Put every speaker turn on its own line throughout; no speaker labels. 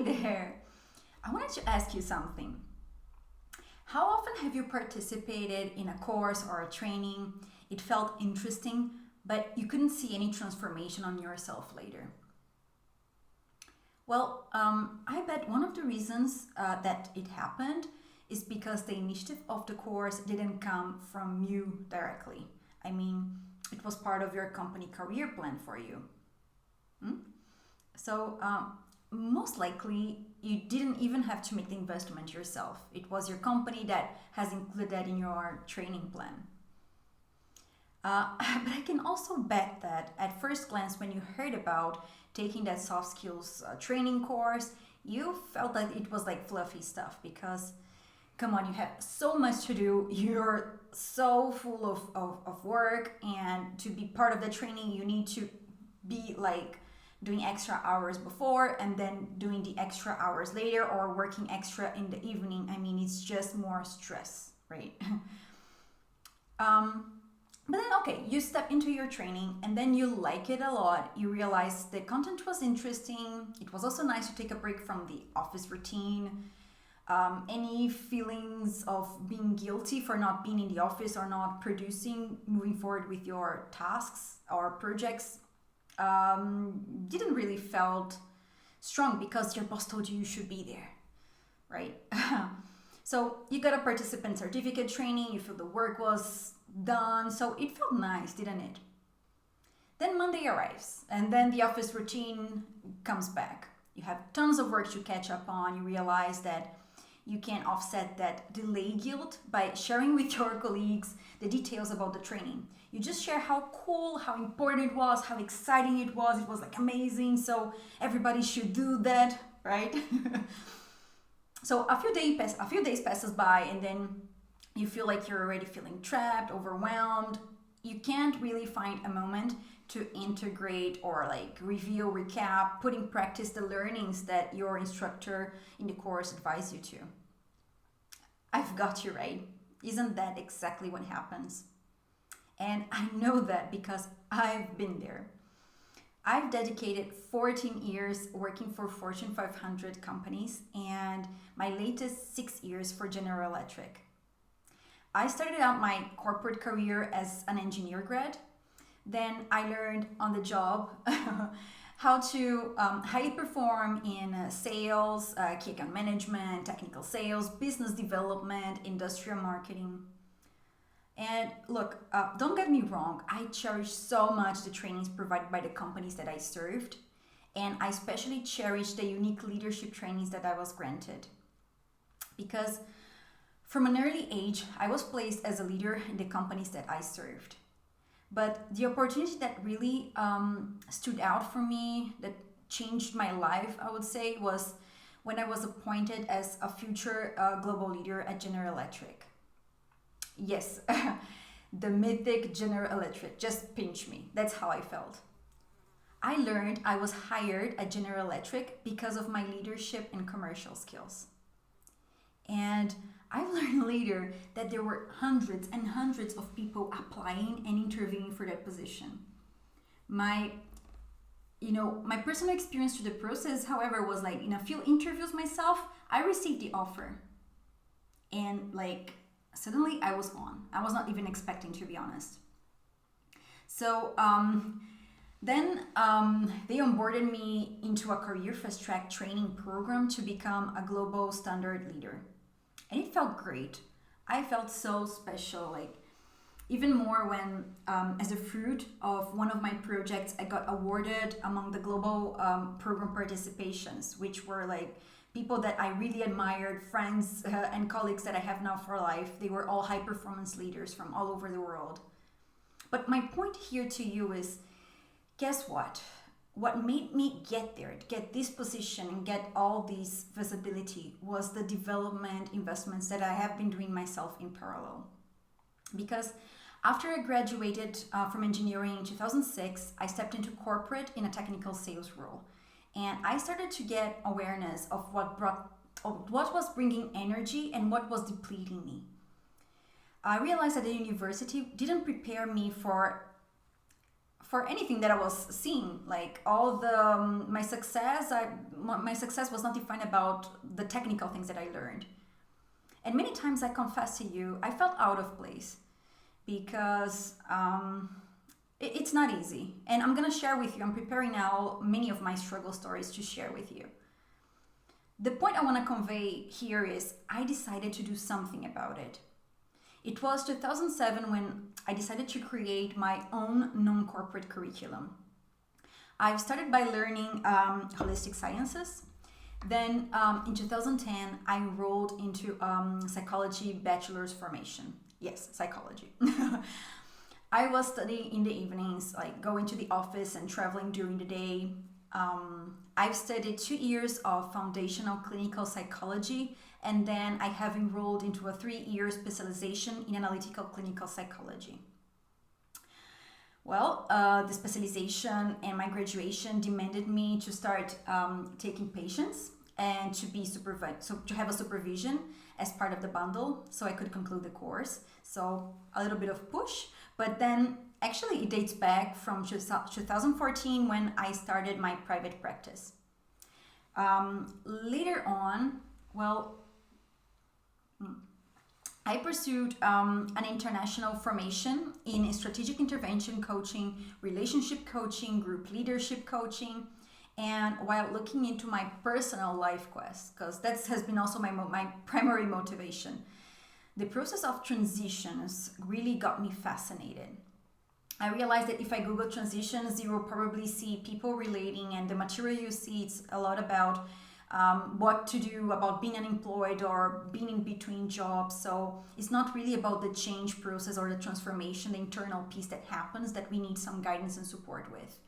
Hi there. I wanted to ask you something. How often have you participated in a course or a training? It felt interesting, but you couldn't see any transformation on yourself later. Well, I bet one of the reasons that it happened is because the initiative of the course didn't come from you directly. I mean, it was part of your company career plan for you. Hmm? So, most likely, you didn't even have to make the investment yourself. It was your company that has included that in your training plan. But I can also bet that at first glance, when you heard about taking that soft skills training course, you felt that it was like fluffy stuff because, come on, you have so much to do. You're so full of work, and to be part of the training, you need to be like doing extra hours before and then doing the extra hours later or working extra in the evening. I mean, it's just more stress, right? um, but then, okay, you step into your training and then you like it a lot. You realize the content was interesting. It was also nice to take a break from the office routine. Any feelings of being guilty for not being in the office or not producing, moving forward with your tasks or projects didn't really felt strong because your boss told you you should be there, right? So you got a participant certificate training, you feel the work was done, so it felt nice, didn't it? Then Monday arrives, and then the office routine comes back. You have tons of work to catch up on. You realize that you can offset that delay guilt by sharing with your colleagues the details about the training. You just share how cool, how important it was, how exciting it was. It was like amazing, so everybody should do that, right? So a few days passes by, and then you feel like you're already feeling trapped, overwhelmed. You can't really find a moment to integrate or like review, recap, put in practice the learnings that your instructor in the course advised you to. I've got you right. Isn't that exactly what happens? And I know that because I've been there. I've dedicated 14 years working for Fortune 500 companies and my latest 6 years for General Electric. I started out my corporate career as an engineer grad. Then I learned on the job how to highly perform in sales, key account management, technical sales, business development, industrial marketing. And look, don't get me wrong, I cherish so much the trainings provided by the companies that I served, and I especially cherish the unique leadership trainings that I was granted. Because from an early age, I was placed as a leader in the companies that I served. But the opportunity that really stood out for me, that changed my life, I would say, was when I was appointed as a future global leader at General Electric. Yes, the mythic General Electric just pinched me. That's how I felt. I learned I was hired at General Electric because of my leadership and commercial skills. And I learned later that there were hundreds and hundreds of people applying and interviewing for that position. My my personal experience through the process, however, was like in a few interviews myself, I received the offer. And like suddenly I was on. I was not even expecting, to be honest. So then they onboarded me into a career fast track training program to become a global standard leader. And it felt great. I felt so special, like even more when, as a fruit of one of my projects, I got awarded among the global program participations, which were like people that I really admired, friends and colleagues that I have now for life. They were all high performance leaders from all over the world. But my point here to you is, guess what? What made me get there, get this position and get all this visibility was the development investments that I have been doing myself in parallel. Because after I graduated from engineering in 2006, I stepped into corporate in a technical sales role. And I started to get awareness of what was bringing energy and what was depleting me. I realized that the university didn't prepare me for anything that I was seeing. Like all the my success was not defined about the technical things that I learned. And many times, I confess to you, I felt out of place because it's not easy. And I'm gonna share with you, I'm preparing now many of my struggle stories to share with you. The point I want to convey here is I decided to do something about it. It was 2007 when I decided to create my own non-corporate curriculum. I started by learning holistic sciences. Then in 2010, I enrolled into psychology bachelor's formation. Yes, psychology. I was studying in the evenings, like going to the office and traveling during the day. I've studied 2 years of foundational clinical psychology, and then I have enrolled into a 3-year specialization in analytical clinical psychology. Well, the specialization and my graduation demanded me to start taking patients and to be supervised, so to have a supervision as part of the bundle, so I could conclude the course. So a little bit of push, but then actually it dates back from 2014 when I started my private practice. Later on, well, I pursued an international formation in strategic intervention coaching, relationship coaching, group leadership coaching, and while looking into my personal life quest, because that has been also my primary motivation. The process of transitions really got me fascinated. I realized that if I Google transitions, you will probably see people relating, and the material you see, it's a lot about what to do about being unemployed or being in between jobs. So it's not really about the change process or the transformation, the internal piece that happens that we need some guidance and support with.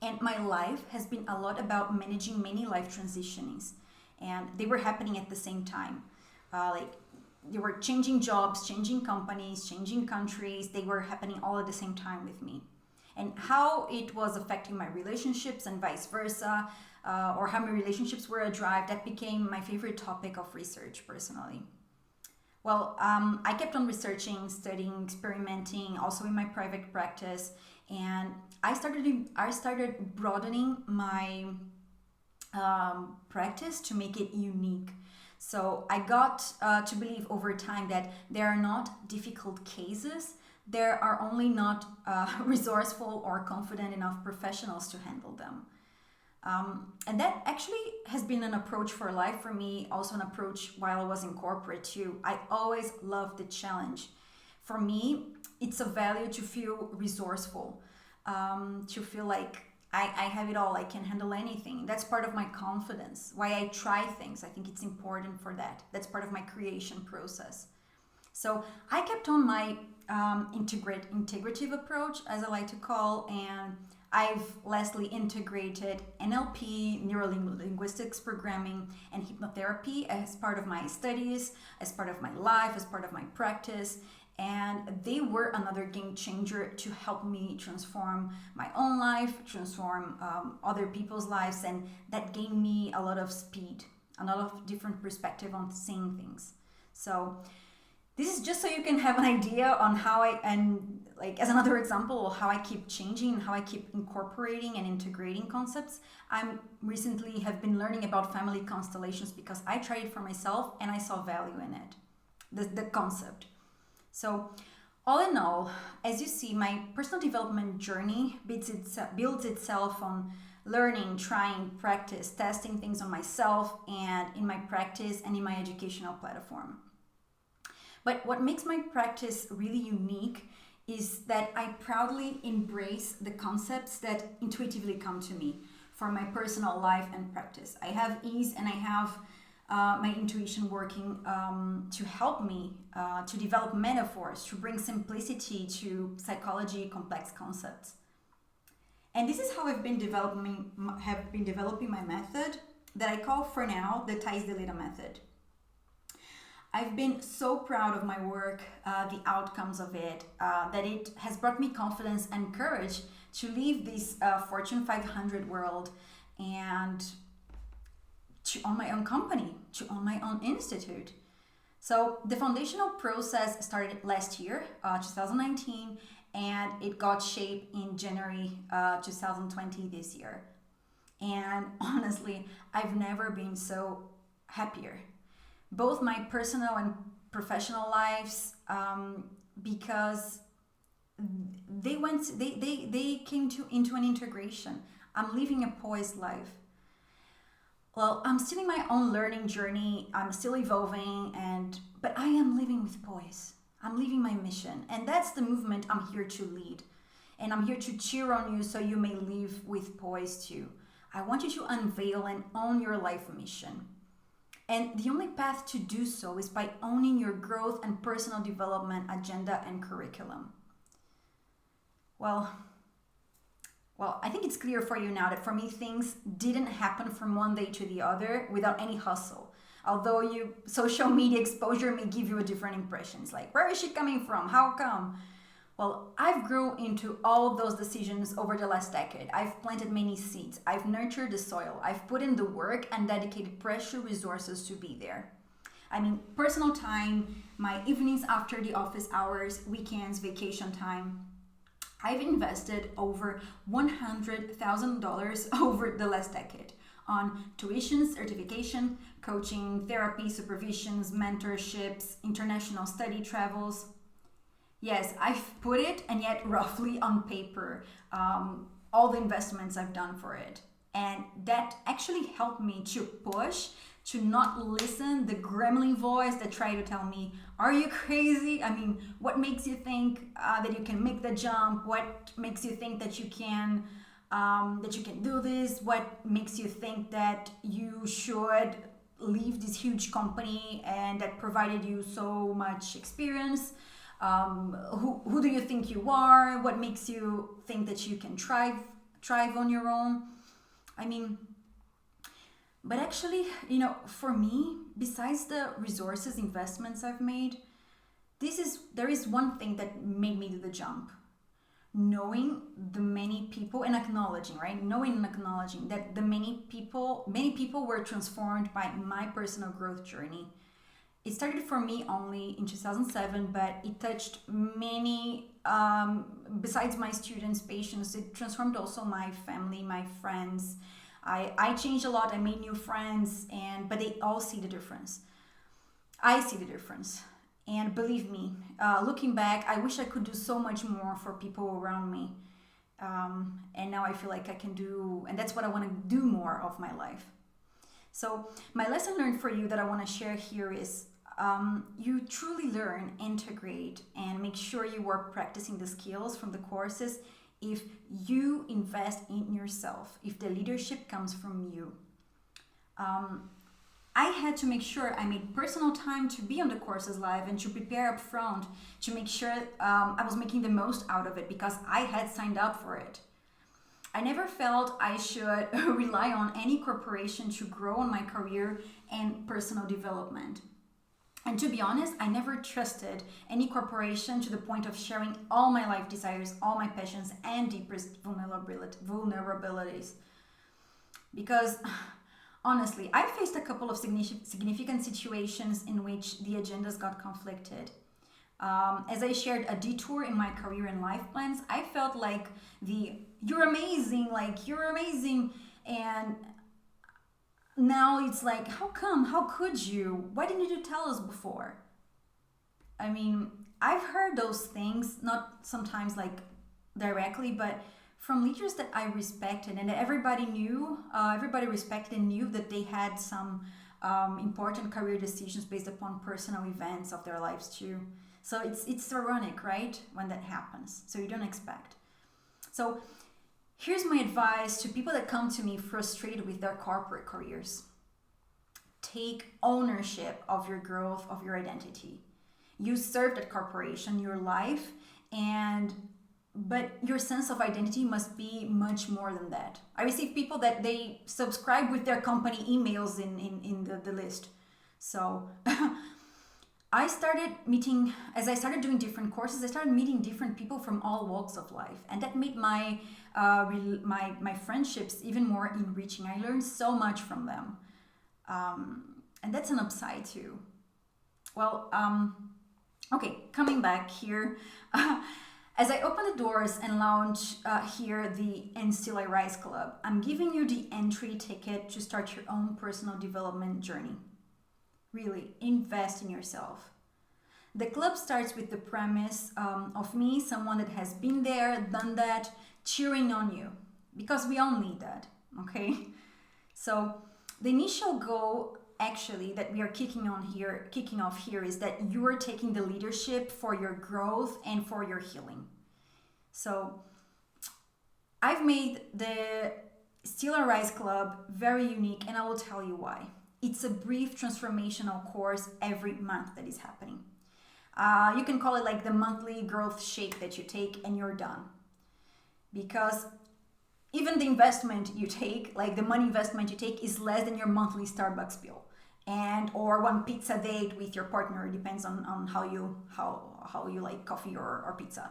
And my life has been a lot about managing many life transitionings, and they were happening at the same time. Like they were changing jobs, changing companies, changing countries. They were happening all at the same time with me. And how it was affecting my relationships and vice versa, or how my relationships were a drive, that became my favorite topic of research personally. Well, I kept on researching, studying, experimenting, also in my private practice, and I started broadening my practice to make it unique. So I got to believe over time that there are not difficult cases, there are only not resourceful or confident enough professionals to handle them. And that actually has been an approach for life for me, also an approach while I was in corporate too. I always loved the challenge. For me, it's a value to feel resourceful, to feel like I have it all, I can handle anything. That's part of my confidence, why I try things. I think it's important for that. That's part of my creation process. So I kept on my integrative approach, as I like to call, and I've lastly integrated NLP, neuro-linguistics programming, and hypnotherapy as part of my studies, as part of my life, as part of my practice. And they were another game changer to help me transform my own life, transform other people's lives, and that gave me a lot of speed, a lot of different perspective on seeing things. So this is just so you can have an idea on how like as another example, how I keep changing and how I keep incorporating and integrating concepts. I recently have been learning about family constellations because I tried it for myself and I saw value in it, the concept. So all in all, as you see, my personal development journey builds itself on learning, trying, practice, testing things on myself and in my practice and in my educational platform. But what makes my practice really unique is that I proudly embrace the concepts that intuitively come to me for my personal life and practice. I have ease and I have my intuition working to help me to develop metaphors, to bring simplicity to psychology complex concepts. And this is how I've been developing my method that I call for now the Thaís method. I've been so proud of my work, the outcomes of it, that it has brought me confidence and courage to leave this Fortune 500 world and to own my own company, to own my own institute. So the foundational process started last year, 2019, and it got shape in January 2020 this year. And honestly, I've never been so happier. Both my personal and professional lives, because they came into an integration. I'm living a poised life. Well, I'm still in my own learning journey. I'm still evolving, but I am living with poise. I'm living my mission, and that's the movement I'm here to lead. And I'm here to cheer on you so you may live with poise too. I want you to unveil and own your life mission. And the only path to do so is by owning your growth and personal development agenda and curriculum. Well, I think it's clear for you now that for me, things didn't happen from one day to the other without any hustle. Although social media exposure may give you a different impression. It's like, where is she coming from? How come? Well, I've grown into all those decisions over the last decade. I've planted many seeds. I've nurtured the soil. I've put in the work and dedicated precious resources to be there. I mean, personal time, my evenings after the office hours, weekends, vacation time. I've invested over $100,000 over the last decade on tuition, certification, coaching, therapy, supervisions, mentorships, international study travels. Yes, I've put it, and yet roughly on paper, all the investments I've done for it. And that actually helped me to push, to not listen the gremlin voice that tried to tell me, are you crazy? I mean, what makes you think that you can make the jump? What makes you think that you can do this? What makes you think that you should leave this huge company and that provided you so much experience? Who do you think you are? What makes you think that you can thrive on your own? I mean, but actually, for me, besides the resources investments I've made, there is one thing that made me do the jump. Knowing the many people and acknowledging, right? Knowing and acknowledging that the many people were transformed by my personal growth journey. It started for me only in 2007, but it touched many, besides my students, patients, it transformed also my family, my friends. I changed a lot, I made new friends, but they all see the difference. I see the difference. And believe me, looking back, I wish I could do so much more for people around me. And now I feel like I can do, and that's what I want to do more of my life. So my lesson learned for you that I want to share here is you truly learn, integrate, and make sure you are practicing the skills from the courses if you invest in yourself, if the leadership comes from you. I had to make sure I made personal time to be on the courses live and to prepare up front to make sure I was making the most out of it because I had signed up for it. I never felt I should rely on any corporation to grow on my career and personal development. And to be honest, I never trusted any corporation to the point of sharing all my life desires, all my passions, and deepest vulnerabilities. Because honestly, I faced a couple of significant situations in which the agendas got conflicted. As I shared a detour in my career and life plans, I felt like you're amazing, and now it's like, how come? How could you? Why didn't you tell us before? I mean, I've heard those things, not sometimes like directly, but from leaders that I respected and that everybody respected and knew that they had some important career decisions based upon personal events of their lives too. So it's ironic, right? When that happens. So you don't expect. So here's my advice to people that come to me frustrated with their corporate careers. Take ownership of your growth, of your identity. You served that corporation, your life, but your sense of identity must be much more than that. I receive people that they subscribe with their company emails in the list. So as I started doing different courses, I started meeting different people from all walks of life. And that made my friendships even more enriching. I learned so much from them. And that's an upside too. Well, okay, coming back here. As I open the doors and launch here the And Still I Rise Club, I'm giving you the entry ticket to start your own personal development journey. Really, invest in yourself. The club starts with the premise of me, someone that has been there, done that, cheering on you, because we all need that, okay? So the initial goal actually that we are kicking off here is that you are taking the leadership for your growth and for your healing. So I've made the Still Arise Club very unique, and I will tell you why. It's a brief transformational course every month that is happening. You can call it like the monthly growth shake that you take and you're done. Because even the investment you take, like the money investment you take, is less than your monthly Starbucks bill, and or one pizza date with your partner. It depends on how you like coffee or pizza.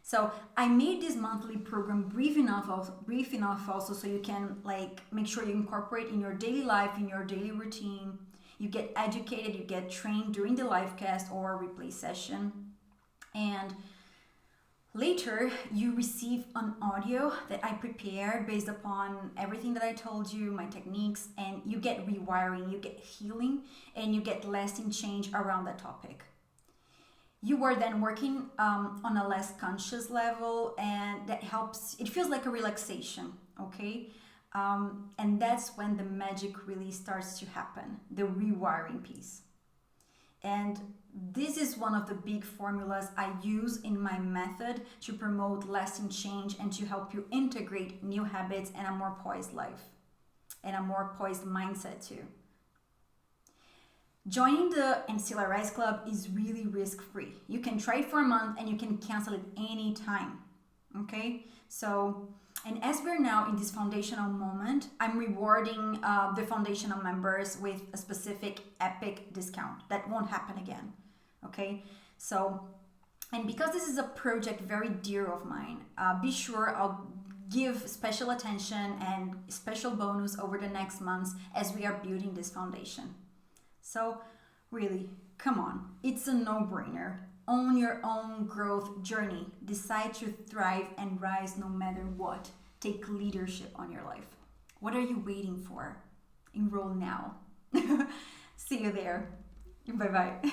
So I made this monthly program brief enough also so you can like make sure you incorporate in your daily life, in your daily routine. You get educated, you get trained during the live cast or replay session, and later you receive an audio that I prepared based upon everything that I told you, my techniques, and you get rewiring, you get healing, and you get lasting change around that topic. You are then working on a less conscious level, and that helps. It feels like a relaxation, okay? And that's when the magic really starts to happen, the rewiring piece. And this is one of the big formulas I use in my method to promote lasting change and to help you integrate new habits and a more poised life and a more poised mindset too. Joining the And Still I Rise Club is really risk-free. You can try it for a month and you can cancel it anytime, okay? So, and as we're now in this foundational moment, I'm rewarding the foundational members with a specific epic discount that won't happen again, okay? So, and because this is a project very dear of mine, be sure I'll give special attention and special bonus over the next months as we are building this foundation. So really, come on, it's a no-brainer. Own your own growth journey. Decide to thrive and rise no matter what. Take leadership on your life. What are you waiting for? Enroll now. See you there. Bye-bye.